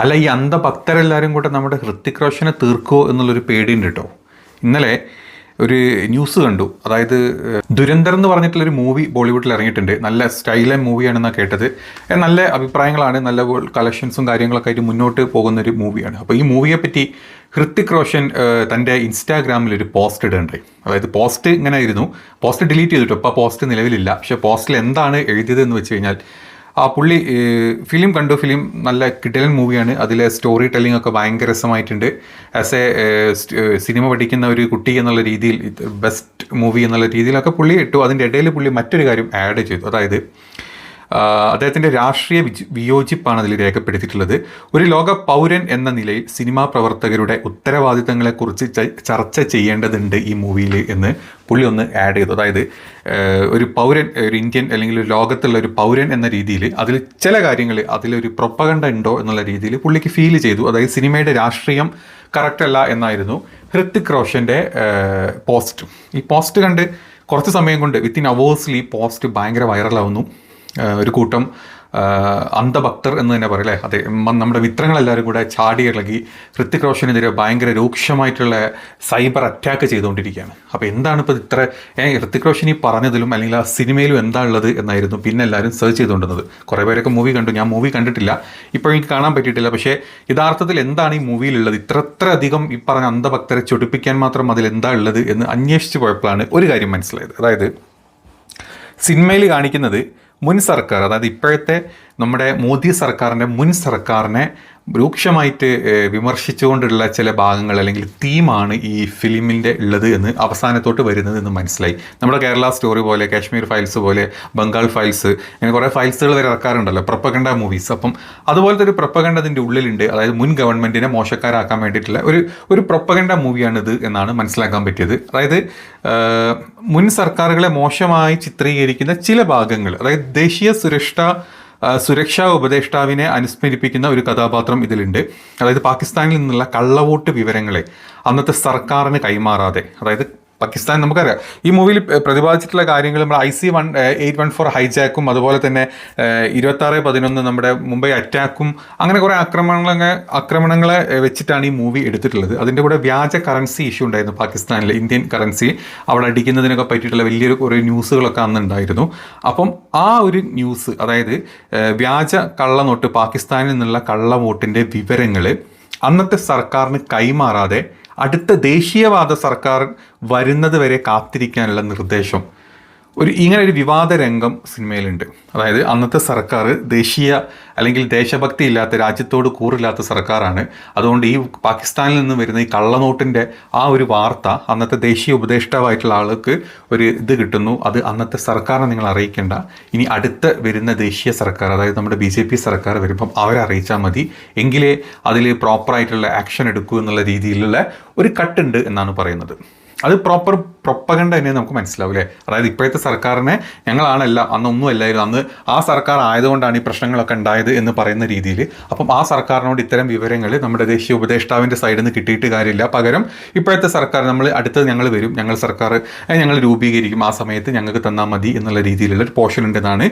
അല്ല, ഈ അന്ധഭക്തരെല്ലാവരും കൂടെ നമ്മുടെ ഹൃത്തിക് റോഷനെ തീർക്കുമോ എന്നുള്ളൊരു പേടിയുണ്ട് കേട്ടോ. ഇന്നലെ ഒരു ന്യൂസ് കണ്ടു. അതായത് ദുരന്തർ എന്ന് പറഞ്ഞിട്ടുള്ളൊരു മൂവി ബോളിവുഡിൽ ഇറങ്ങിയിട്ടുണ്ട്. നല്ല സ്റ്റൈലൻ മൂവിയാണെന്നാണ് കേട്ടത്. നല്ല അഭിപ്രായങ്ങളാണ്, നല്ല കളക്ഷൻസും കാര്യങ്ങളൊക്കെ ആയിട്ട് മുന്നോട്ട് പോകുന്നൊരു മൂവിയാണ്. അപ്പോൾ ഈ മൂവിയെ പറ്റി ഹൃത്തിക് റോഷൻ തൻ്റെ ഇൻസ്റ്റാഗ്രാമിൽ ഒരു പോസ്റ്റ് ഇടുന്നുണ്ടായി. അതായത് പോസ്റ്റ് ഇങ്ങനെ ആയിരുന്നു, പോസ്റ്റ് ഡിലീറ്റ് ചെയ്തിട്ടു. ഇപ്പോൾ പോസ്റ്റ് നിലവിലില്ല. പക്ഷേ പോസ്റ്റിൽ എന്താണ് എഴുതിയതെന്ന് വെച്ച് കഴിഞ്ഞാൽ, ആ പുള്ളി ഫിലിം കണ്ടു. ഫിലിം നല്ല കിടിലൻ മൂവിയാണ്. അതിലെ സ്റ്റോറി ടെല്ലിംഗ് ഒക്കെ ഭയങ്കര രസമായിട്ടുണ്ട്. ആസ് സിനിമ പഠിക്കുന്ന ഒരു കുട്ടി എന്നുള്ള രീതിയിൽ ബെസ്റ്റ് മൂവി എന്നുള്ള രീതിയിലൊക്കെ പുള്ളി ഇട്ടു. അതിൻ്റെ ഇടയിൽ പുള്ളി മറ്റൊരു കാര്യം ആഡ് ചെയ്തു. അതായത് അദ്ദേഹത്തിൻ്റെ രാഷ്ട്രീയ വിയോജിപ്പാണ് അതിൽ രേഖപ്പെടുത്തിയിട്ടുള്ളത്. ഒരു ലോക പൗരൻ എന്ന നിലയിൽ സിനിമാ പ്രവർത്തകരുടെ ഉത്തരവാദിത്തങ്ങളെക്കുറിച്ച് ചർച്ച ചെയ്യേണ്ടതുണ്ട് ഈ മൂവിയിൽ എന്ന് പുള്ളി ഒന്ന് ആഡ് ചെയ്തു. അതായത് ഒരു പൗരൻ, ഒരു ഇന്ത്യൻ അല്ലെങ്കിൽ ഒരു ലോകത്തുള്ള ഒരു പൗരൻ എന്ന രീതിയിൽ അതിൽ ചില കാര്യങ്ങൾ, അതിലൊരു പ്രൊപ്പഗണ്ട ഉണ്ടോ എന്നുള്ള രീതിയിൽ പുള്ളിക്ക് ഫീൽ ചെയ്തു. അതായത് സിനിമയുടെ രാഷ്ട്രീയം കറക്റ്റ് അല്ല എന്നായിരുന്നു ഹൃത്തിക് റോഷൻ്റെ പോസ്റ്റ്. ഈ പോസ്റ്റ് കണ്ട് കുറച്ച് സമയം കൊണ്ട് വിത്തിൻ അവേഴ്സിൽ ഈ പോസ്റ്റ് ഭയങ്കര വൈറലാവുന്നു. ഒരു കൂട്ടം അന്ധഭക്തർ എന്ന് തന്നെ പറയും അല്ലേ, അതെ, നമ്മുടെ മിത്രങ്ങളെല്ലാവരും കൂടെ ചാടി ഇളകി ഹൃത്തിക് റോഷനെതിരെ ഭയങ്കര രൂക്ഷമായിട്ടുള്ള സൈബർ അറ്റാക്ക് ചെയ്തുകൊണ്ടിരിക്കുകയാണ്. അപ്പോൾ എന്താണ് ഇപ്പോൾ ഇത്ര ഹൃത്തിക് റോഷൻ ഈ പറഞ്ഞതിലും അല്ലെങ്കിൽ ആ സിനിമയിലും എന്താ ഉള്ളത് എന്നായിരുന്നു പിന്നെ എല്ലാവരും സെർച്ച് ചെയ്തുകൊണ്ടിരുന്നത്. കുറേ പേരൊക്കെ മൂവി കണ്ടു, ഞാൻ മൂവി കണ്ടിട്ടില്ല, ഇപ്പോൾ എനിക്ക് കാണാൻ പറ്റിയിട്ടില്ല. പക്ഷേ യഥാർത്ഥത്തിൽ എന്താണ് ഈ മൂവിയിലുള്ളത്, ഇത്ര അധികം ഈ പറഞ്ഞ അന്ധഭക്തരെ ചൊടിപ്പിക്കാൻ മാത്രം അതിൽ എന്താ ഉള്ളത് എന്ന് അന്വേഷിച്ച് പോയപ്പോഴാണ് ഒരു കാര്യം മനസ്സിലായത്. അതായത് സിനിമയിൽ കാണിക്കുന്നത് മുൻ സർക്കാർ, അതായത് ഇപ്പോഴത്തെ നമ്മുടെ മോദി സർക്കാരിൻ്റെ മുൻ സർക്കാരിനെ രൂക്ഷമായിട്ട് വിമർശിച്ചുകൊണ്ടുള്ള ചില ഭാഗങ്ങൾ അല്ലെങ്കിൽ തീമാണ് ഈ ഫിലിമിൻ്റെ ഉള്ളത് എന്ന് അവസാനത്തോട്ട് വരുന്നത് എന്ന് മനസ്സിലായി. നമ്മുടെ കേരള സ്റ്റോറി പോലെ, കാശ്മീർ ഫയൽസ് പോലെ, ബംഗാൾ ഫയൽസ്, അങ്ങനെ കുറേ ഫയൽസുകൾ വരെ ഇറക്കാറുണ്ടല്ലോ, പ്രൊപ്പഗണ്ട മൂവീസ്. അപ്പം അതുപോലത്തെ ഒരു പ്രൊപ്പഗണ്ട അതിൻ്റെ ഉള്ളിലുണ്ട്. അതായത് മുൻ ഗവൺമെൻറ്റിനെ മോശക്കാരാക്കാൻ വേണ്ടിയിട്ടുള്ള ഒരു പ്രൊപ്പഗണ്ട മൂവിയാണിത് എന്നാണ് മനസ്സിലാക്കാൻ പറ്റിയത്. അതായത് മുൻ സർക്കാരുകളെ മോശമായി ചിത്രീകരിക്കുന്ന ചില ഭാഗങ്ങൾ, അതായത് ദേശീയ സുരക്ഷാ ഉപദേഷ്ടാവിനെ അനുസ്മരിപ്പിക്കുന്ന ഒരു കഥാപാത്രം ഇതിലുണ്ട്. അതായത് പാകിസ്ഥാനിൽ നിന്നുള്ള കള്ളവോട്ട് വിവരങ്ങളെ അന്നത്തെ സർക്കാരിന് കൈമാറാതെ, അതായത് പാകിസ്ഥാൻ നമുക്കറിയാം ഈ മൂവിയിൽ പ്രതിപാദിച്ചിട്ടുള്ള കാര്യങ്ങൾ നമ്മൾ IC-814 ഹൈജാക്കും അതുപോലെ തന്നെ 26/11 നമ്മുടെ മുംബൈ അറ്റാക്കും അങ്ങനെ കുറേ ആക്രമണങ്ങളെ വെച്ചിട്ടാണ് ഈ മൂവി എടുത്തിട്ടുള്ളത്. അതിൻ്റെ കൂടെ വ്യാജ കറൻസി ഇഷ്യൂ ഉണ്ടായിരുന്നു പാകിസ്ഥാനിൽ, ഇന്ത്യൻ കറൻസി അവിടെ അടിക്കുന്നതിനൊക്കെ പറ്റിയിട്ടുള്ള വലിയൊരു കുറേ ന്യൂസുകളൊക്കെ അന്ന് ഉണ്ടായിരുന്നു. അപ്പം ആ ഒരു ന്യൂസ്, അതായത് വ്യാജ കള്ളനോട്ട്, പാകിസ്ഥാനിൽ നിന്നുള്ള കള്ളവോട്ടിൻ്റെ വിവരങ്ങൾ അന്നത്തെ സർക്കാരിന് കൈമാറാതെ അടുത്ത ദേശീയവാദ സർക്കാർ വരുന്നത് വരെ കാത്തിരിക്കാനുള്ള നിർദ്ദേശം, ഇങ്ങനെ ഒരു വിവാദ രംഗം സിനിമയിലുണ്ട്. അതായത് അന്നത്തെ സർക്കാർ ദേശീയ അല്ലെങ്കിൽ ദേശഭക്തി ഇല്ലാത്ത, രാജ്യത്തോട് കൂറില്ലാത്ത സർക്കാരാണ്. അതുകൊണ്ട് ഈ പാകിസ്ഥാനിൽ നിന്ന് വരുന്ന ഈ കള്ളനോട്ടിൻ്റെ ആ ഒരു വാർത്ത അന്നത്തെ ദേശീയ ഉപദേഷ്ടാവായിട്ടുള്ള ആൾക്ക് ഒരു ഇത് കിട്ടുന്നു. അത് അന്നത്തെ സർക്കാരിനെ നിങ്ങൾ അറിയിക്കേണ്ട, ഇനി അടുത്ത വരുന്ന ദേശീയ സർക്കാർ, അതായത് നമ്മുടെ BJP സർക്കാർ വരുമ്പം അവരെ അറിയിച്ചാൽ മതി, എങ്കിലേ അതിൽ പ്രോപ്പറായിട്ടുള്ള ആക്ഷൻ എടുക്കൂ എന്നുള്ള രീതിയിലുള്ള ഒരു കട്ടുണ്ട് എന്നാണ് പറയുന്നത്. അത് പ്രോപ്പർ പ്രൊപ്പഗണ്ട തന്നെ നമുക്ക് മനസ്സിലാവില്ലേ. അതായത് ഇപ്പോഴത്തെ സർക്കാരിനെ ഞങ്ങളാണല്ല, അന്നൊന്നും അല്ലായിരുന്നു, അന്ന് ആ സർക്കാർ ആയതുകൊണ്ടാണ് ഈ പ്രശ്നങ്ങളൊക്കെ ഉണ്ടായത് എന്ന് പറയുന്ന രീതിയിൽ. അപ്പം ആ സർക്കാരിനോട് ഇത്തരം വിവരങ്ങൾ നമ്മുടെ ദേശീയ ഉപദേഷ്ടാവിൻ്റെ സൈഡിൽ നിന്ന് കിട്ടിയിട്ട് കാര്യമില്ല. പകരം ഇപ്പോഴത്തെ സർക്കാർ, നമ്മൾ അടുത്തത് ഞങ്ങൾ വരും, ഞങ്ങൾ സർക്കാർ ഞങ്ങൾ രൂപീകരിക്കും, ആ സമയത്ത് ഞങ്ങൾക്ക് തന്നാൽ മതി എന്നുള്ള രീതിയിലുള്ള ഒരു പോർഷൻ ഉണ്ടെന്നാണ്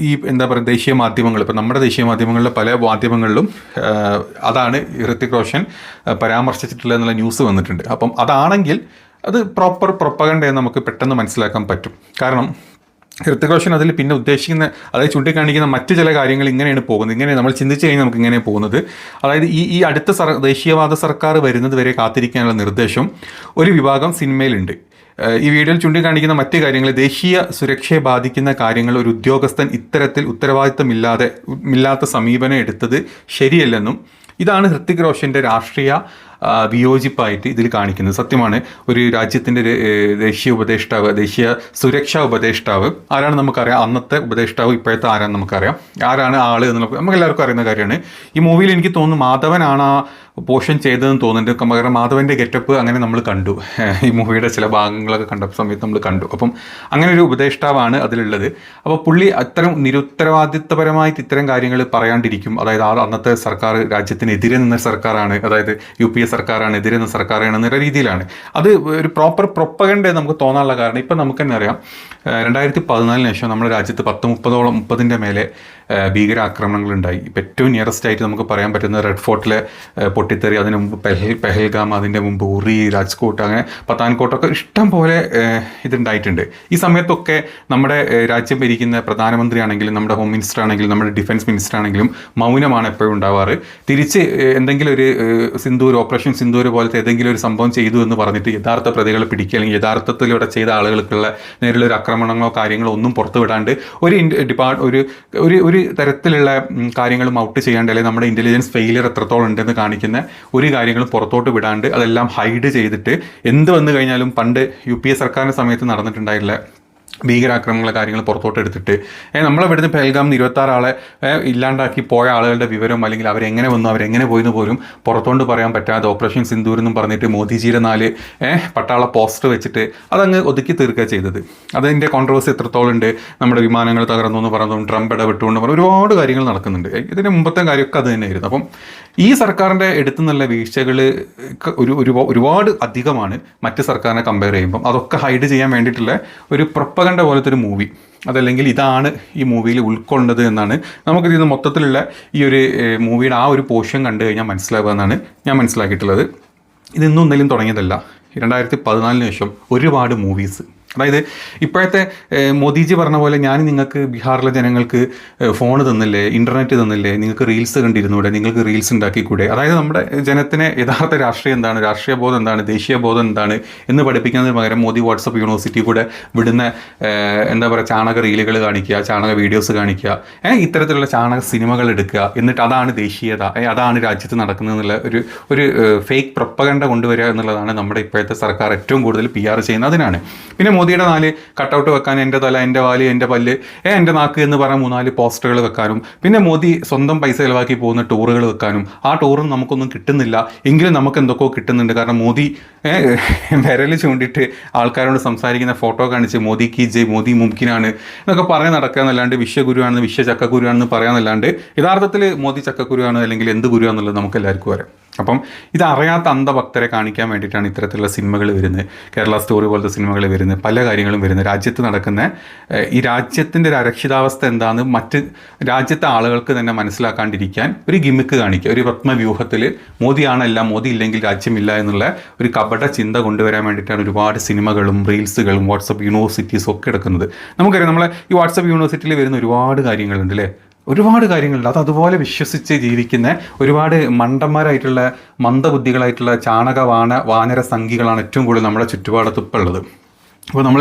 ഈ എന്താ പറയുക ദേശീയ മാധ്യമങ്ങൾ, ഇപ്പം നമ്മുടെ ദേശീയ മാധ്യമങ്ങളിലെ പല മാധ്യമങ്ങളിലും അതാണ് ഹൃത്തിക് റോഷൻ പരാമർശിച്ചിട്ടുള്ള എന്നുള്ള ന്യൂസ് വന്നിട്ടുണ്ട്. അപ്പം അതാണെങ്കിൽ അത് പ്രോപ്പർ പ്രൊപ്പഗണ്ടയെന്ന് നമുക്ക് പെട്ടെന്ന് മനസ്സിലാക്കാൻ പറ്റും. കാരണം ഹൃത്തിക് റോഷൻ അതിൽ പിന്നെ ഉദ്ദേശിക്കുന്ന, അതായത് ചൂണ്ടിക്കാണിക്കുന്ന മറ്റ് ചില കാര്യങ്ങൾ ഇങ്ങനെയാണ് പോകുന്നത്. ഇങ്ങനെ നമ്മൾ ചിന്തിച്ച് കഴിഞ്ഞാൽ നമുക്ക് ഇങ്ങനെ പോകുന്നത്, അതായത് ഈ അടുത്ത ദേശീയവാദ സർക്കാർ വരുന്നത് വരെ കാത്തിരിക്കാനുള്ള നിർദ്ദേശം ഒരു വിഭാഗം സിനിമയിലുണ്ട്. ഈ വീഡിയോയിൽ ചൂണ്ടിക്കാണിക്കുന്ന മറ്റ് കാര്യങ്ങൾ, ദേശീയ സുരക്ഷയെ ബാധിക്കുന്ന കാര്യങ്ങൾ ഒരു ഉദ്യോഗസ്ഥൻ ഇത്തരത്തിൽ ഉത്തരവാദിത്തമില്ലാത്ത സമീപനം എടുത്തത് ശരിയല്ലെന്നും, ഇതാണ് ഹൃത്തിക് റോഷൻ്റെ രാഷ്ട്രീയ വിയോജിപ്പായിട്ട് ഇതിൽ കാണിക്കുന്നത്. സത്യമാണ്, ഒരു രാജ്യത്തിൻ്റെ ദേശീയ സുരക്ഷാ ഉപദേഷ്ടാവ് ആരാണ് നമുക്കറിയാം, അന്നത്തെ ഉപദേഷ്ടാവ് ഇപ്പോഴത്തെ ആരാണ് നമുക്കറിയാം, ആരാണ് ആൾ എന്നുള്ള നമുക്ക് എല്ലാവർക്കും അറിയുന്ന കാര്യമാണ്. ഈ മൂവിയിൽ എനിക്ക് തോന്നുന്നു മാധവനാണ് ആ പോഷൻ ചെയ്തതെന്ന് തോന്നുന്നുണ്ട്. കാരണം മാധവൻ്റെ ഗെറ്റപ്പ് അങ്ങനെ നമ്മൾ കണ്ടു, ഈ മൂവിയുടെ ചില ഭാഗങ്ങളൊക്കെ കണ്ട സമയത്ത് നമ്മൾ കണ്ടു. അപ്പം അങ്ങനെ ഒരു ഉപദേഷ്ടാവാണ് അതിലുള്ളത്. അപ്പോൾ പുള്ളി അത്തരം നിരുത്തരവാദിത്തപരമായിട്ട് ഇത്തരം കാര്യങ്ങൾ പറയാണ്ടിരിക്കും. അതായത് അന്നത്തെ സർക്കാർ രാജ്യത്തിനെതിരെ നിന്ന സർക്കാരാണ്, അതായത് UPA സർക്കാരാണ് എതിരെ നിന്ന സർക്കാരാണെന്നുള്ള രീതിയിലാണ്. അത് ഒരു പ്രോപ്പർ പ്രൊപ്പഗണ്ട നമുക്ക് തോന്നാനുള്ള കാരണം, ഇപ്പം നമുക്ക് തന്നെ അറിയാം 2014 ശേഷം നമ്മുടെ രാജ്യത്ത് 30-ന്റെ മേലെ ഭീകരാക്രമണങ്ങളുണ്ടായി. ഇപ്പം ഏറ്റവും നിയറസ്റ്റ് ആയിട്ട് നമുക്ക് പറയാൻ പറ്റുന്ന റെഡ് ഫോർട്ടിലെ പൊട്ടിത്തെറി, അതിന് മുമ്പ് പെഹൽഗാം, അതിൻ്റെ മുമ്പ് ഉറി, രാജ്കോട്ട്, അങ്ങനെ പത്താൻകോട്ടൊക്കെ ഇഷ്ടം പോലെ ഇതുണ്ടായിട്ടുണ്ട്. ഈ സമയത്തൊക്കെ നമ്മുടെ രാജ്യം ഭരിക്കുന്ന പ്രധാനമന്ത്രിയാണെങ്കിലും നമ്മുടെ ഹോം മിനിസ്റ്റർ ആണെങ്കിലും നമ്മുടെ ഡിഫൻസ് മിനിസ്റ്റർ ആണെങ്കിലും മൗനമാണ് എപ്പോഴും ഉണ്ടാവാറ്. തിരിച്ച് എന്തെങ്കിലും ഒരു ഓപ്പറേഷൻ സിന്ദൂർ പോലത്തെ ഏതെങ്കിലും ഒരു സംഭവം ചെയ്തു എന്ന് പറഞ്ഞിട്ട് യഥാർത്ഥ പ്രതികളെ പിടിക്കുക, അല്ലെങ്കിൽ യഥാർത്ഥത്തിലൂടെ ചെയ്ത ആളുകൾക്കുള്ള നേരിലുള്ള ഒരു ആക്രമണങ്ങളോ കാര്യങ്ങളോ ഒന്നും പുറത്തു വിടാണ്ട് ഒരു തരത്തിലുള്ള കാര്യങ്ങളും ഔട്ട് ചെയ്യാണ്ട്, അല്ലെങ്കിൽ നമ്മുടെ ഇൻ്റലിജൻസ് ഫെയിലിയർ എത്രത്തോളം ഉണ്ടെന്ന് കാണിക്കുന്ന ഒരു കാര്യങ്ങളും പുറത്തോട്ട് വിടാണ്ട് അതെല്ലാം ഹൈഡ് ചെയ്തിട്ട് എന്ത് വന്നു കഴിഞ്ഞാലും പണ്ട് UPA സർക്കാരിൻ്റെ സമയത്ത് നടന്നിട്ടുണ്ടായില്ല ഭീകരാക്രമണങ്ങളെ കാര്യങ്ങൾ പുറത്തോട്ട് എടുത്തിട്ട് നമ്മളെ ഇവിടുന്ന് പെഹൽഗാമിൽ 26 ആളെ ഇല്ലാണ്ടാക്കി പോയ ആളുകളുടെ വിവരം, അല്ലെങ്കിൽ അവരെങ്ങനെ വന്നു അവരെങ്ങനെ പോയെന്ന് പോലും പുറത്തോണ്ട് പറയാൻ പറ്റാതെ ഓപ്പറേഷൻ സിന്ദൂർ എന്നും പറഞ്ഞിട്ട് മോദിജിയുടെ 4 പട്ടാള പോസ്റ്റർ വെച്ചിട്ട് അതങ്ങ് ഒതുക്കി തീർക്കുക ചെയ്തത്. അതിൻ്റെ കോൺട്രവേഴ്സി എത്രത്തോളം ഉണ്ട്. നമ്മുടെ വിമാനങ്ങൾ തകർന്നു എന്ന് പറഞ്ഞു, ട്രംപ് ഇടപെട്ടുകൊണ്ട് പറഞ്ഞു, ഒരുപാട് കാര്യങ്ങൾ നടക്കുന്നുണ്ട്. ഇതിൻ്റെ മുമ്പത്തെ കാര്യമൊക്കെ അത് തന്നെയായിരുന്നു. അപ്പം ഈ സർക്കാരിൻ്റെ എടുത്തു നല്ല വീഴ്ചകൾ ഒരുപാട് അധികമാണ് മറ്റ് സർക്കാരിനെ കമ്പയർ ചെയ്യുമ്പം. അതൊക്കെ ഹൈഡ് ചെയ്യാൻ വേണ്ടിയിട്ടുള്ള ഒരു പ്രൊപ്പഗണ്ട പോലത്തെ ഒരു മൂവി, അതല്ലെങ്കിൽ ഇതാണ് ഈ മൂവിയിൽ ഉൾക്കൊണ്ടത് എന്നാണ് നമുക്കിതിൽ നിന്ന് മൊത്തത്തിലുള്ള ഈ ഒരു മൂവിയുടെ ആ ഒരു പോർഷൻ കണ്ടു കഴിഞ്ഞാൽ മനസ്സിലാവുക എന്നാണ് ഞാൻ മനസ്സിലാക്കിയിട്ടുള്ളത്. ഇതൊന്നും ഒന്നിലും തുടങ്ങിയതല്ല. 2014 ശേഷം ഒരുപാട് മൂവീസ്, അതായത് ഇപ്പോഴത്തെ മോദിജി പറഞ്ഞ പോലെ ഞാൻ നിങ്ങൾക്ക് ബീഹാറിലെ ജനങ്ങൾക്ക് ഫോൺ തന്നില്ലേ, ഇൻ്റർനെറ്റ് തന്നില്ലേ, നിങ്ങൾക്ക് റീൽസ് കണ്ടിരുന്നൂടെ, നിങ്ങൾക്ക് റീൽസ് ഉണ്ടാക്കിക്കൂടെ. അതായത് നമ്മുടെ ജനത്തിനെ യഥാർത്ഥ രാഷ്ട്രീയം എന്താണ്, രാഷ്ട്രീയ ബോധം എന്താണ്, ദേശീയ ബോധം എന്താണ് എന്ന് പഠിപ്പിക്കുന്നതിന് പകരം മോദി വാട്സപ്പ് യൂണിവേഴ്സിറ്റി കൂടെ വിടുന്ന എന്താ പറയുക ചാണക റീലുകൾ കാണിക്കുക, ചാണക വീഡിയോസ് കാണിക്കുക, ഇത്തരത്തിലുള്ള ചാണക സിനിമകൾ എടുക്കുക, എന്നിട്ട് അതാണ് ദേശീയത, അതാണ് രാജ്യത്ത് നടക്കുന്നതെന്നുള്ള ഒരു ഫേക്ക് പ്രൊപ്പഗണ്ട കൊണ്ടുവരിക എന്നുള്ളതാണ് നമ്മുടെ ഇപ്പോഴത്തെ സർക്കാർ ഏറ്റവും കൂടുതൽ PR ചെയ്യുന്നത്. അതിനാണ്. പിന്നെ മോദിയുടെ 4 കട്ടൗട്ട് വെക്കാൻ, എൻ്റെ തല, എൻ്റെ വാല്, എൻ്റെ പല്ല്, എൻ്റെ നാക്ക് എന്ന് പറഞ്ഞ 3-4 പോസ്റ്ററുകൾ വെക്കാനും, പിന്നെ മോദി സ്വന്തം പൈസ ചിലവാക്കി പോകുന്ന ടൂറുകൾ വെക്കാനും, ആ ടൂറും നമുക്കൊന്നും കിട്ടുന്നില്ല എങ്കിലും നമുക്ക് എന്തൊക്കെയോ കിട്ടുന്നുണ്ട്. കാരണം മോദി വിരൽ ചൂണ്ടിയിട്ട് ആൾക്കാരോട് സംസാരിക്കുന്ന ഫോട്ടോ കാണിച്ച് മോദി കി ജയ്, മോദി മുംകിനാണ് എന്നൊക്കെ പറഞ്ഞ് നടക്കുക എന്നല്ലാണ്ട് വിശ്വഗുരുവാണെന്ന്, ചക്കഗുരുവാണെന്ന് പറയാമെന്നല്ലാണ്ട് യഥാർത്ഥത്തിൽ മോദി ചക്കഗുരുവാണ് അല്ലെങ്കിൽ എന്ത് ഗുരുവാന്നുള്ളത് നമുക്ക് എല്ലാവർക്കും അറിയാം. അപ്പം ഇതറിയാത്ത അന്ധഭക്തരെ കാണിക്കാൻ വേണ്ടിയിട്ടാണ് ഇത്തരത്തിലുള്ള സിനിമകൾ വരുന്നത്. കേരള സ്റ്റോറി പോലത്തെ സിനിമകൾ വരുന്നത്, പല കാര്യങ്ങളും വരുന്നത്. രാജ്യത്ത് നടക്കുന്ന ഈ രാജ്യത്തിൻ്റെ ഒരു അരക്ഷിതാവസ്ഥ എന്താണെന്ന് മറ്റ് രാജ്യത്തെ ആളുകൾക്ക് തന്നെ മനസ്സിലാക്കാണ്ടിരിക്കാൻ ഒരു ഗിമ്മിക്ക് കാണിക്കുക, ഒരു പത്മവ്യൂഹത്തിൽ മോദിയാണല്ല, മോദി ഇല്ലെങ്കിൽ രാജ്യമില്ല എന്നുള്ള ഒരു കപട ചിന്ത കൊണ്ടുവരാൻ വേണ്ടിയിട്ടാണ് ഒരുപാട് സിനിമകളും റീൽസുകളും വാട്സപ്പ് യൂണിവേഴ്സിറ്റീസും ഒക്കെ എടുക്കുന്നത്. നമുക്കറിയാം, നമ്മളെ ഈ വാട്സപ്പ് യൂണിവേഴ്സിറ്റിയിൽ വരുന്ന ഒരുപാട് കാര്യങ്ങളുണ്ട് അല്ലേ, ഒരുപാട് കാര്യങ്ങളുണ്ട്. അത് അതുപോലെ വിശ്വസിച്ച് ജീവിക്കുന്ന ഒരുപാട് മണ്ടന്മാരായിട്ടുള്ള മന്ദബുദ്ധികളായിട്ടുള്ള വാനര സംഘികളാണ് ഏറ്റവും കൂടുതൽ നമ്മുടെ ചുറ്റുപാടത്ത് ഇപ്പോൾ ഉള്ളത്. അപ്പോൾ നമ്മൾ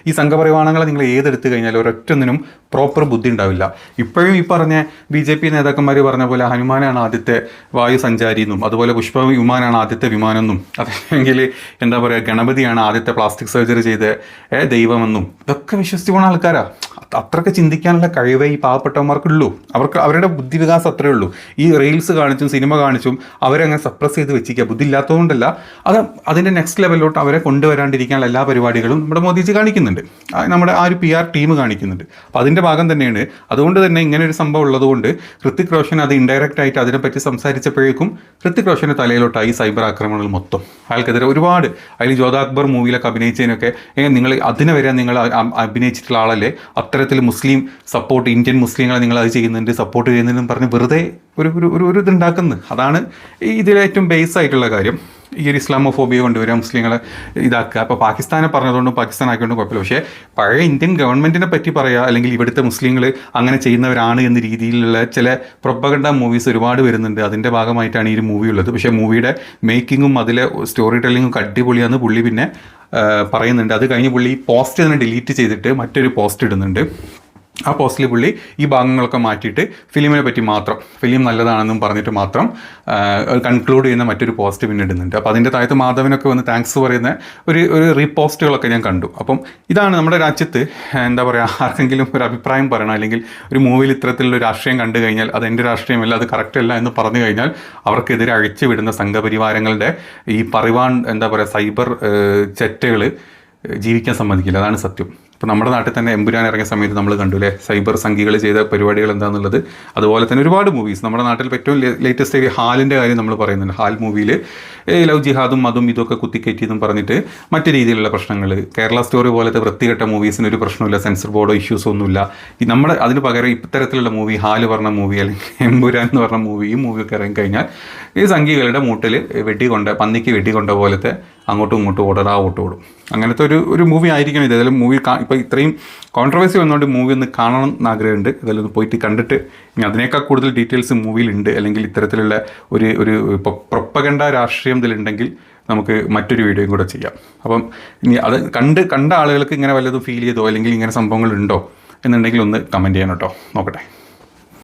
ഈ സംഘപരിവാണങ്ങളെ നിങ്ങൾ ഏതെടുത്ത് കഴിഞ്ഞാലും ഒരൊറ്റൊന്നിനും പ്രോപ്പർ ബുദ്ധി ഉണ്ടാവില്ല. ഇപ്പോഴും ഈ പറഞ്ഞ BJP നേതാക്കന്മാർ പറഞ്ഞ പോലെ ഹനുമാനാണ് ആദ്യത്തെ വായുസഞ്ചാരി എന്നും, അതുപോലെ പുഷ്പവിമാനാണ് ആദ്യത്തെ വിമാനം എന്നും, അല്ലെങ്കിൽ എന്താ പറയുക ഗണപതിയാണ് ആദ്യത്തെ പ്ലാസ്റ്റിക് സർജറി ചെയ്ത ദൈവമെന്നും ഇതൊക്കെ വിശ്വസിച്ച് പോകുന്ന ആൾക്കാരാണ്. അത്രയ്ക്ക് ചിന്തിക്കാനുള്ള കഴിവേ ഈ പാവപ്പെട്ടവന്മാർക്കുള്ളൂ. അവരുടെ ബുദ്ധിവികാസം അത്രയേ ഉള്ളൂ. ഈ റീൽസ് കാണിച്ചും സിനിമ കാണിച്ചും അവരങ്ങനെ സപ്രസ് ചെയ്ത് വെച്ചിരിക്കുക. ബുദ്ധി ഇല്ലാത്തതുകൊണ്ടല്ല, അതിൻ്റെ നെക്സ്റ്റ് ലെവലിലോട്ട് അവരെ കൊണ്ടുവരാണ്ടിരിക്കാനുള്ള എല്ലാ പരിപാടികളും നമ്മുടെ മോദിജി കാണിക്കുന്നുണ്ട്, നമ്മുടെ ആ ഒരു PR ടീം കാണിക്കുന്നുണ്ട്. അപ്പോൾ അതിൻ്റെ ഭാഗം തന്നെയാണ്. അതുകൊണ്ട് തന്നെ ഇങ്ങനെ ഒരു സംഭവം ഉള്ളതുകൊണ്ട് ഹൃത്തിക് റോഷൻ അത് ഇൻഡയറക്റ്റ് ആയിട്ട് അതിനെപ്പറ്റി സംസാരിച്ചപ്പോഴേക്കും ഹൃത്തിക് റോഷൻ്റെ തലയിലോട്ടായി സൈബർ ആക്രമണങ്ങൾ മൊത്തം. അയാൾക്കെതിരെ ഒരുപാട്, അതിൽ ജോധാ അക്ബർ മൂവിയിലൊക്കെ അഭിനയിച്ചതിനൊക്കെ നിങ്ങൾ അതിനെ വരെ നിങ്ങൾ അഭിനയിച്ചിട്ടുള്ള ആളല്ലേ, അത്തരത്തിൽ മുസ്ലിം സപ്പോർട്ട്, ഇന്ത്യൻ മുസ്ലിങ്ങളെ നിങ്ങൾ അത് ചെയ്യുന്നുണ്ട്, സപ്പോർട്ട് ചെയ്യുന്നതെന്നും പറഞ്ഞ് വെറുതെ ഒരു ഇതുണ്ടാക്കുന്നത്. അതാണ് ഇതിലേറ്റവും ബേസ് ആയിട്ടുള്ള കാര്യം. ഈ ഒരു ഇസ്ലാമോഫോബിയ കൊണ്ടുവരിക, മുസ്ലിങ്ങളെ ഇതാക്കുക. അപ്പോൾ പാകിസ്ഥാനെ പറഞ്ഞതുകൊണ്ടും പാകിസ്ഥാൻ ആക്കിക്കൊണ്ടും കുഴപ്പമില്ല. പക്ഷേ പഴയ ഇന്ത്യൻ ഗവൺമെൻറ്റിനെ പറ്റി പറയുക, അല്ലെങ്കിൽ ഇവിടുത്തെ മുസ്ലിങ്ങൾ അങ്ങനെ ചെയ്യുന്നവരാണ് എന്ന രീതിയിലുള്ള ചില പ്രൊപ്പഗണ്ട മൂവീസ് ഒരുപാട് വരുന്നുണ്ട്. അതിൻ്റെ ഭാഗമായിട്ടാണ് ഈ ഒരു മൂവി ഉള്ളത്. പക്ഷേ മൂവിയുടെ മേക്കിങ്ങും അതിലെ സ്റ്റോറി ടെല്ലിങ്ങും അടിപൊളിയാണെന്ന് പുള്ളി പിന്നെ പറയുന്നുണ്ട്. അത് കഴിഞ്ഞ് പുള്ളി പോസ്റ്റ് തന്നെ ഡിലീറ്റ് ചെയ്തിട്ട് മറ്റൊരു പോസ്റ്റ് ഇടുന്നുണ്ട്. ആ പോസ്റ്റിൽ പുള്ളി ഈ ഭാഗങ്ങളൊക്കെ മാറ്റിയിട്ട് ഫിലിമിനെ പറ്റി മാത്രം, ഫിലിം നല്ലതാണെന്നും പറഞ്ഞിട്ട് മാത്രം കൺക്ലൂഡ് ചെയ്യുന്ന മറ്റൊരു പോസ്റ്റ് പിന്നെ ഇടുന്നുണ്ട്. അപ്പോൾ അതിൻ്റെ താഴത്ത് മാധവനൊക്കെ വന്ന് താങ്ക്സ് പറയുന്ന ഒരു റീപോസ്റ്റുകളൊക്കെ ഞാൻ കണ്ടു. അപ്പം ഇതാണ് നമ്മുടെ രാജ്യത്ത് എന്താ പറയുക, ആർക്കെങ്കിലും ഒരു അഭിപ്രായം പറയണം, അല്ലെങ്കിൽ ഒരു മൂവിയിൽ ഇത്തരത്തിലുള്ള രാഷ്ട്രീയം കണ്ടു കഴിഞ്ഞാൽ അത് എൻ്റെ രാഷ്ട്രീയമല്ല, അത് കറക്റ്റ് അല്ല എന്ന് പറഞ്ഞു കഴിഞ്ഞാൽ അവർക്കെതിരെ അഴിച്ചു വിടുന്ന സംഘപരിവാരങ്ങളുടെ ഈ എന്താ പറയുക സൈബർ ചെറ്റകൾ ജീവിക്കാൻ സമ്മതിക്കില്ല. അതാണ് സത്യം. ഇപ്പോൾ നമ്മുടെ നാട്ടിൽ തന്നെ എമ്പുരാൻ ഇറങ്ങിയ സമയത്ത് നമ്മൾ കണ്ടു അല്ലേ, സൈബർ സംഘികൾ ചെയ്ത പരിപാടികൾ എന്താണെന്നുള്ളത്. അതുപോലെ തന്നെ ഒരുപാട് മൂവീസ് നമ്മുടെ നാട്ടിൽ ഏറ്റവും ലേറ്റസ്റ്റ് ഹാലിൻ്റെ കാര്യം നമ്മൾ പറയുന്നുണ്ട്. ഹാൽ മൂവിയിൽ ലവ് ജിഹാദും അതും ഇതൊക്കെ കുത്തിക്കയറ്റിയെന്നും പറഞ്ഞിട്ട് മറ്റു രീതിയിലുള്ള പ്രശ്നങ്ങൾ. കേരള സ്റ്റോറി പോലത്തെ വൃത്തികെട്ട മൂവീസിന് ഒരു പ്രശ്നമില്ല, സെൻസർ ബോർഡോ ഇഷ്യൂസോ ഒന്നുമില്ല. നമ്മുടെ അതിന് പകരം ഇത്തരത്തിലുള്ള മൂവി, ഹാല് പറഞ്ഞ മൂവി അല്ലെങ്കിൽ എമ്പുരാൻ എന്ന് പറഞ്ഞ മൂവി, ഈ മൂവിയൊക്കെ ഇറങ്ങിക്കഴിഞ്ഞാൽ ഈ സംഘികളുടെ മൂട്ടിൽ പന്നിക്ക് വെട്ടിക്കൊണ്ട പോലത്തെ അങ്ങോട്ടും ഇങ്ങോട്ടും ഓടും. അങ്ങനത്തെ ഒരു മൂവി ആയിരിക്കണം ഇത്. ഏതായാലും മൂവി ഇപ്പോൾ ഇത്രയും കോൺട്രവേഴ്സി വന്നുകൊണ്ട് മൂവി ഒന്ന് കാണണം എന്ന് ആഗ്രഹമുണ്ട്. ഏതായാലും ഒന്ന് പോയിട്ട് കണ്ടിട്ട് ഇനി അതിനേക്കാൾ കൂടുതൽ ഡീറ്റെയിൽസ് മൂവിയിലുണ്ട്, അല്ലെങ്കിൽ ഇത്തരത്തിലുള്ള ഒരു ഇപ്പോൾ പ്രൊപ്പഗണ്ട രാഷ്ട്രീയം ഇതിലുണ്ടെങ്കിൽ നമുക്ക് മറ്റൊരു വീഡിയോയും കൂടെ ചെയ്യാം. അപ്പം ഇനി അത് കണ്ട ആളുകൾക്ക് ഇങ്ങനെ വല്ലതും ഫീൽ ചെയ്തോ അല്ലെങ്കിൽ ഇങ്ങനെ സംഭവങ്ങളുണ്ടോ എന്നുണ്ടെങ്കിൽ ഒന്ന് കമൻറ്റ് ചെയ്യണം കേട്ടോ, നോക്കട്ടെ.